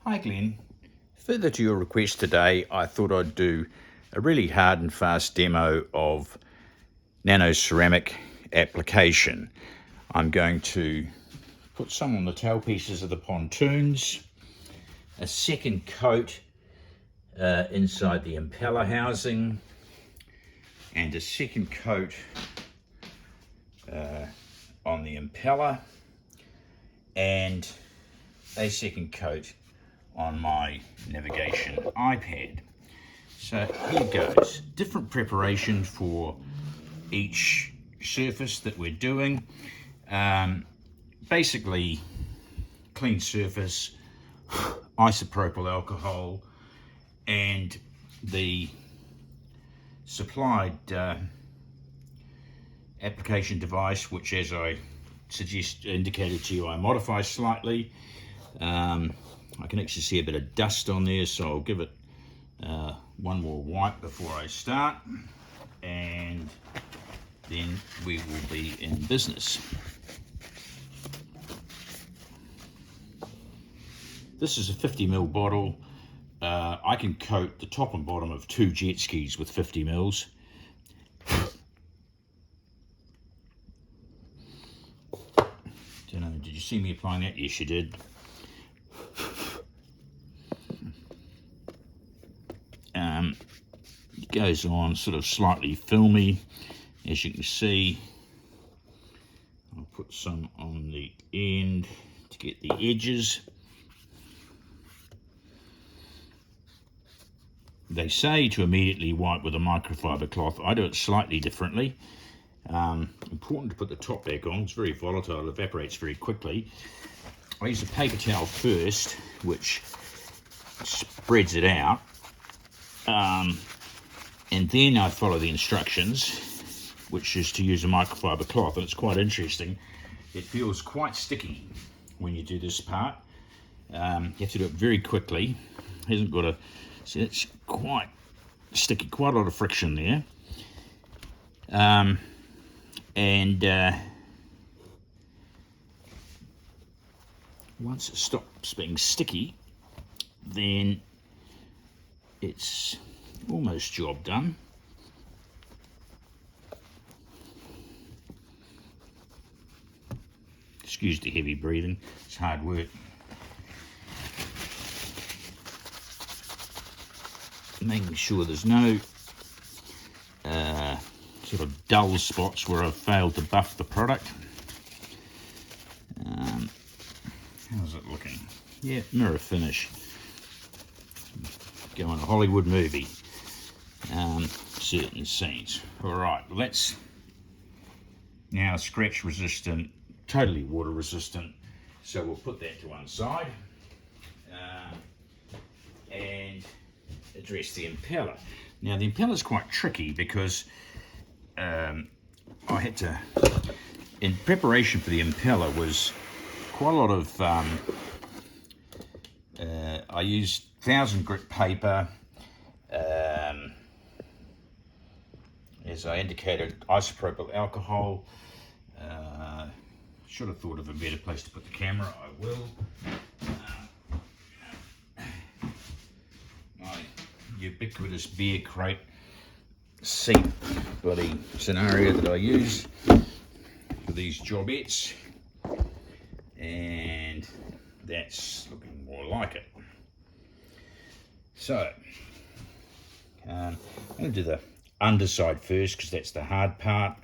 Hi Glenn, further to your request today, I thought I'd do a really hard and fast demo of nano ceramic application. I'm going to put some on the tailpieces of the pontoons, a second coat inside the impeller housing, and a second coat on the impeller, and a second coat on my navigation iPad. So here goes. Different preparation for each surface that we're doing. Basically, clean surface, isopropyl alcohol, and the supplied application device, which, as I indicated to you, I modify slightly. I can actually see a bit of dust on there, so I'll give it one more wipe before I start, and then we will be in business. This is a 50ml bottle. I can coat the top and bottom of 2 jet skis with 50 mils. Don't know, did you see me applying that? Yes, you did. It goes on sort of slightly filmy, as you can see. I'll put some on the end to get the edges. They say to immediately wipe with a microfiber cloth. I do it slightly differently. Important to put the top back on. It's very volatile, it evaporates very quickly. I use a paper towel first, which spreads it out. And then I follow the instructions, which is to use a microfiber cloth, and it's quite interesting. It feels quite sticky when you do this part. You have to do it very quickly. It hasn't got a, see, it's quite sticky, quite a lot of friction there. Once it stops being sticky, then it's almost job done. Excuse the heavy breathing, it's hard work. Making sure there's no sort of dull spots where I've failed to buff the product. How's it looking? Yeah, mirror finish. Go on a Hollywood movie. Certain scenes. Alright, let's now scratch resistant, totally water resistant, so we'll put that to one side and address the impeller. Now the impeller is quite tricky because I had to, in preparation for the impeller, was quite a lot of I used 1000 grit paper, as I indicated, isopropyl alcohol. Should have thought of a better place to put the camera. I will. My ubiquitous beer crate seat bloody scenario that I use for these jobettes, and that's looking more like it. So I'm going to do the underside first because that's the hard part.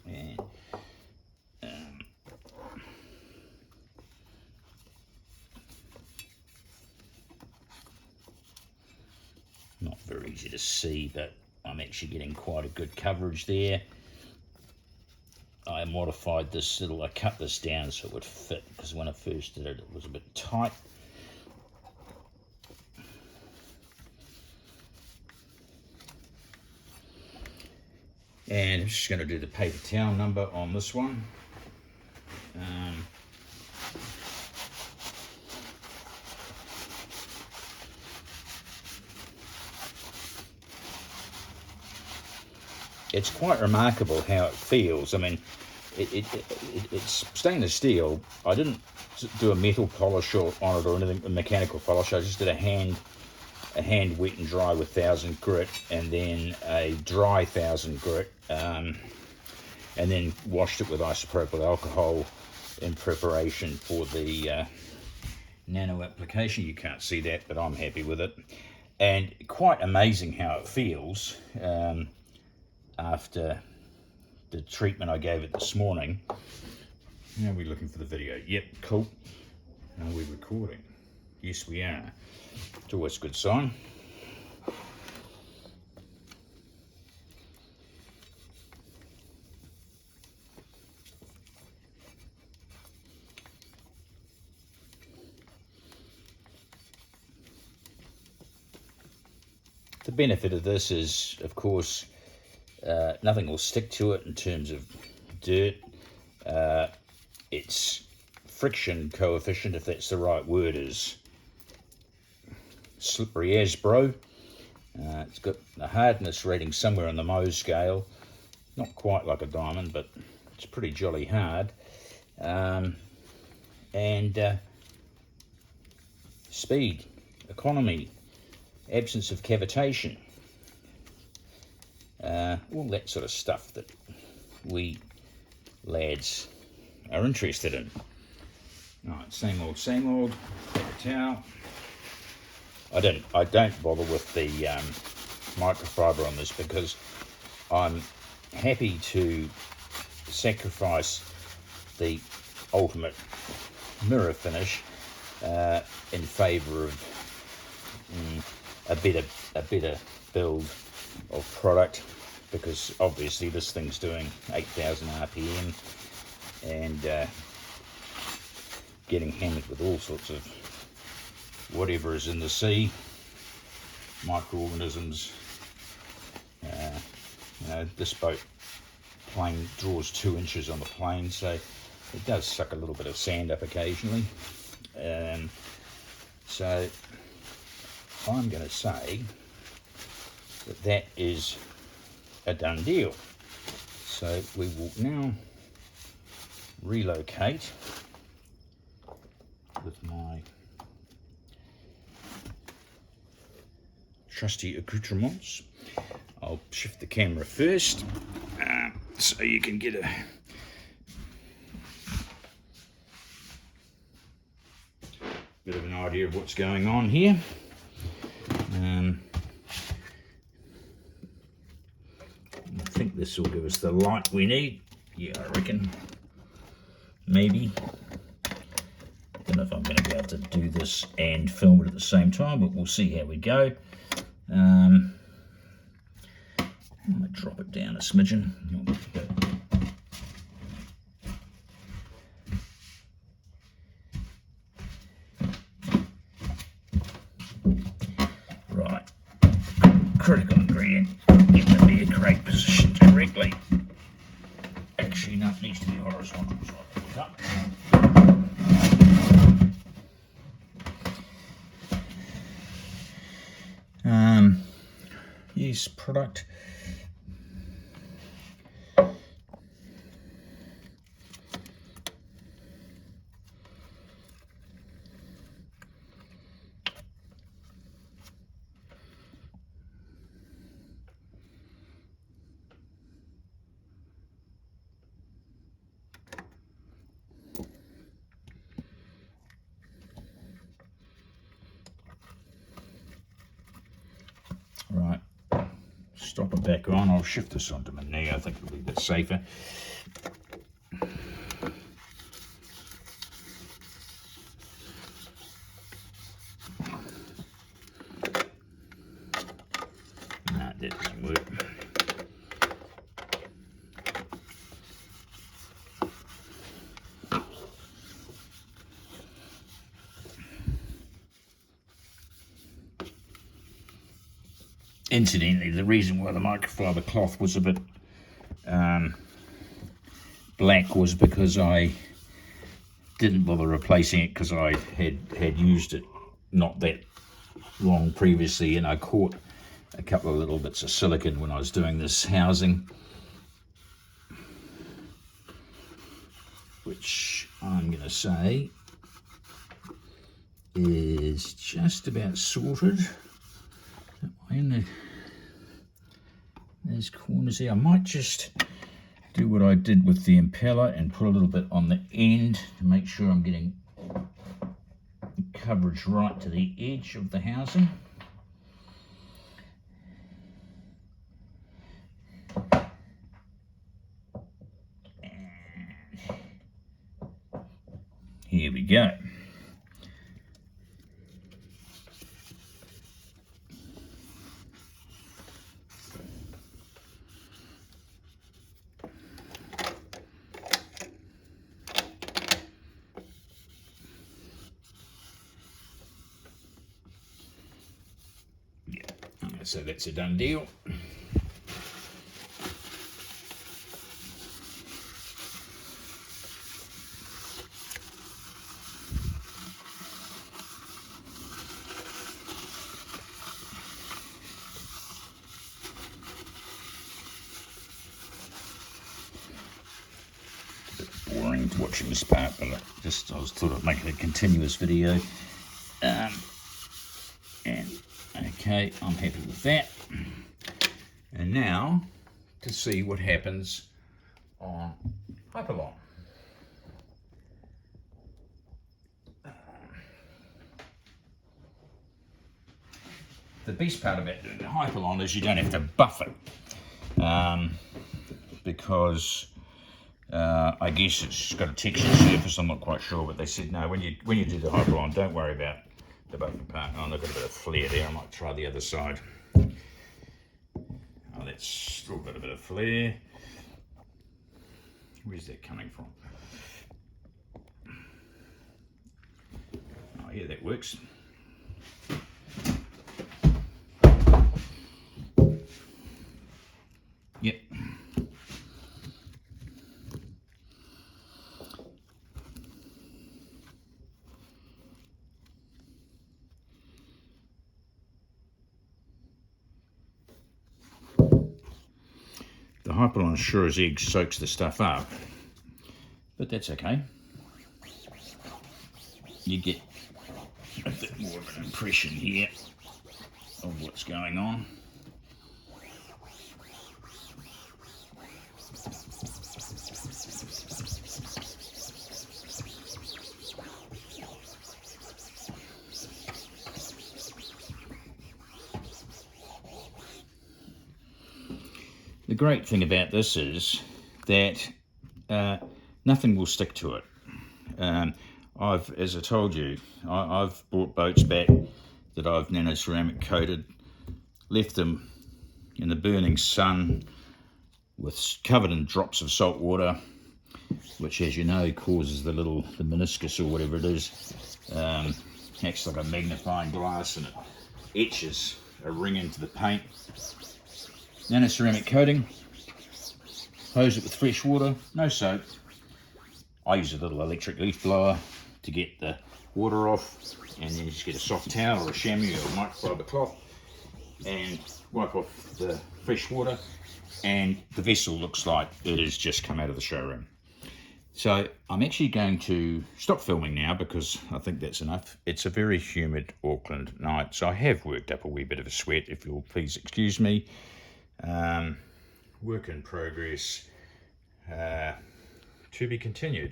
And not very easy to see, but I'm actually getting quite a good coverage there. I modified this I cut this down so it would fit, because when I first did it, it was a bit tight. And I'm just going to do the paper towel number on this one. it's quite remarkable how it feels. I mean, it's stainless steel. I didn't do a metal polish on it or anything, a mechanical polish. I just did a hand wet and dry with 1000 grit, and then a dry 1000 grit, and then washed it with isopropyl alcohol in preparation for the nano application. You can't see that, but I'm happy with it, and quite amazing how it feels after the treatment I gave it this morning. Now we're looking for the video. Yep, cool. Are we recording? Yes, we are. It's always a good sign. The benefit of this is, of course, nothing will stick to it in terms of dirt. Its friction coefficient, if that's the right word, is slippery as bro. It's got a hardness rating somewhere on the Mohs scale, not quite like a diamond, but it's pretty jolly hard. And speed, economy, absence of cavitation, all that sort of stuff that we lads are interested in. Right, same old. Paper towel. I don't bother with the microfiber on this because I'm happy to sacrifice the ultimate mirror finish in favour of a better build of product, because obviously this thing's doing 8,000 RPM and getting hammered with all sorts of whatever is in the sea, microorganisms. This boat plane draws 2 inches on the plane, so it does suck a little bit of sand up occasionally. So I'm going to say that is a done deal. So we will now relocate with my trusty accoutrements. I'll shift the camera first so you can get a bit of an idea of what's going on here. I think this will give us the light we need. Yeah, I reckon. Maybe. Don't know if I'm going to be able to do this and film it at the same time, but we'll see how we go. I'm going to drop it down a smidgen. Right. Critical ingredient. Get the beer crate positioned correctly. Actually, no, it needs to be horizontal. So I'll pick it up. Use product. Right, stop it back on. I'll shift this onto my knee. I think it'll be a bit safer. Nah, that doesn't work. Incidentally, the reason why the microfiber cloth was a bit black was because I didn't bother replacing it, because I had used it not that long previously, and I caught a couple of little bits of silicone when I was doing this housing, which I'm going to say is just about sorted. In those corners there, I might just do what I did with the impeller and put a little bit on the end to make sure I'm getting coverage right to the edge of the housing. And here we go. So that's a done deal. Boring to watching this part, but I thought I'd make it a continuous video. And okay, I'm happy with that. And now to see what happens on Hyperlon. The best part about doing the Hyperlon is you don't have to buff it, because I guess it's got a textured surface. I'm not quite sure, but they said no, when you do the Hyperlon, don't worry about the buffing part. Oh, they've got a bit of flare there. I might try the other side. Oh, that's still got a bit of flare. Where's that coming from? Oh, yeah, that works. Yep. The Hyperlon sure as eggs soaks the stuff up, but that's okay. You get a bit more of an impression here of what's going on. The great thing about this is that nothing will stick to it. As I told you, I've bought boats back that I've nano ceramic coated, left them in the burning sun covered in drops of salt water, which, as you know, causes the meniscus or whatever it is, acts like a magnifying glass and it etches a ring into the paint. Nano ceramic coating, hose it with fresh water, no soap. I use a little electric leaf blower to get the water off, and then you just get a soft towel or a chamois or a microfiber cloth and wipe off the fresh water, and the vessel looks like it has just come out of the showroom. So I'm actually going to stop filming now because I think that's enough. It's a very humid Auckland night, so I have worked up a wee bit of a sweat, if you'll please excuse me. Work in progress, to be continued.